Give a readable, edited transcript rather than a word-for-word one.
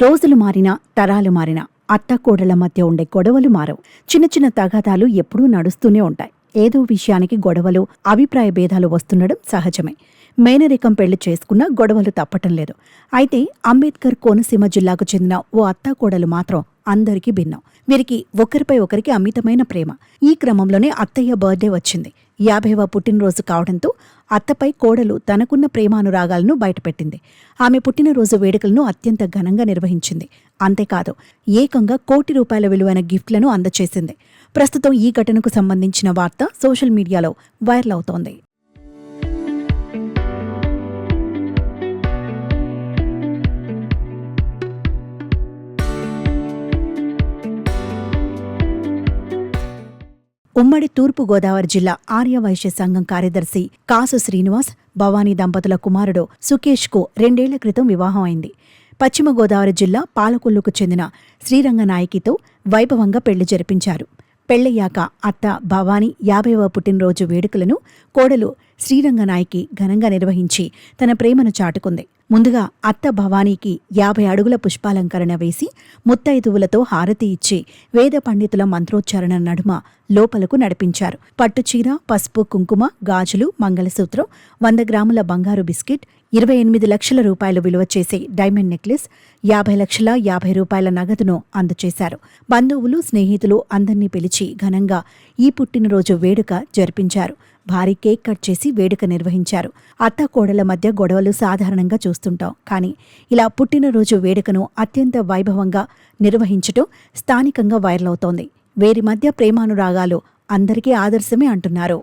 రోజులు మారినా తరాలు మారినా అత్తకోడళ్ల మధ్య ఉండే గొడవలు మారవు. చిన్న చిన్న తగాదాలు ఎప్పుడూ నడుస్తూనే ఉంటాయి. ఏదో విషయానికి గొడవలు, అభిప్రాయ భేదాలు వస్తుండడం సహజమే. మేనరికం పెళ్లి చేసుకున్నా గొడవలు తప్పటం లేదు. అయితే అంబేద్కర్ కోనసీమ జిల్లాకు చెందిన ఓ అత్తాకోడలు మాత్రం అందరికీ భిన్నం. వీరికి ఒకరిపై ఒకరికి అమితమైన ప్రేమ. ఈ క్రమంలోనే అత్తయ్య బర్త్డే వచ్చింది. 50వ పుట్టినరోజు కావడంతో అత్తపై కోడలు తనకున్న ప్రేమానురాగాలను బయటపెట్టింది. ఆమె పుట్టినరోజు వేడుకలను అత్యంత ఘనంగా నిర్వహించింది. అంతేకాదు, ఏకంగా ₹1,00,00,000 విలువైన గిఫ్ట్లను అందజేసింది. ప్రస్తుతం ఈ ఘటనకు సంబంధించిన వార్త సోషల్ మీడియాలో వైరల్ అవుతోంది. ఉమ్మడి తూర్పుగోదావరి జిల్లా ఆర్యవైశ్య సంఘం కార్యదర్శి కాసు శ్రీనివాస్, భవానీ దంపతుల కుమారుడు సుకేష్కు 2 ఏళ్ల క్రితం వివాహం అయింది. పశ్చిమ గోదావరి జిల్లా పాలకొల్లుకు చెందిన శ్రీరంగనాయకితో వైభవంగా పెళ్లి జరిపించారు. పెళ్లయ్యాక అత్త భవానీ 50వ పుట్టినరోజు వేడుకలను కోడలు శ్రీరంగనాయకి ఘనంగా నిర్వహించి తన ప్రేమను చాటుకుంది. ముందుగా అత్త భవానీకి 50 అడుగుల పుష్పాలంకరణ వేసి ముత్తైదువులతో హారతి ఇచ్చి వేద పండితుల మంత్రోచ్చారణ నడుమ లోపలకు నడిపించారు. పట్టుచీర, పసుపు, కుంకుమ, గాజులు, మంగళసూత్రం, 100 గ్రాముల బంగారు బిస్కెట్, 28 లక్షల రూపాయలు విలువ చేసే డైమండ్ నెక్లెస్, 50,50,000 రూపాయల నగదును అందజేశారు. బంధువులు, స్నేహితులు అందర్నీ పిలిచి ఘనంగా ఈ పుట్టినరోజు వేడుక జరిపించారు. భారీ కేక్ కట్ చేసి వేడుక నిర్వహించారు. అత్తాకోడళ్ల మధ్య గొడవలు సాధారణంగా చూస్తుంటాం. కానీ ఇలా పుట్టినరోజు వేడుకను అత్యంత వైభవంగా నిర్వహించటం స్థానికంగా వైరల్ అవుతోంది. వీరి మధ్య ప్రేమానురాగాలు అందరికీ ఆదర్శమే అంటున్నారు.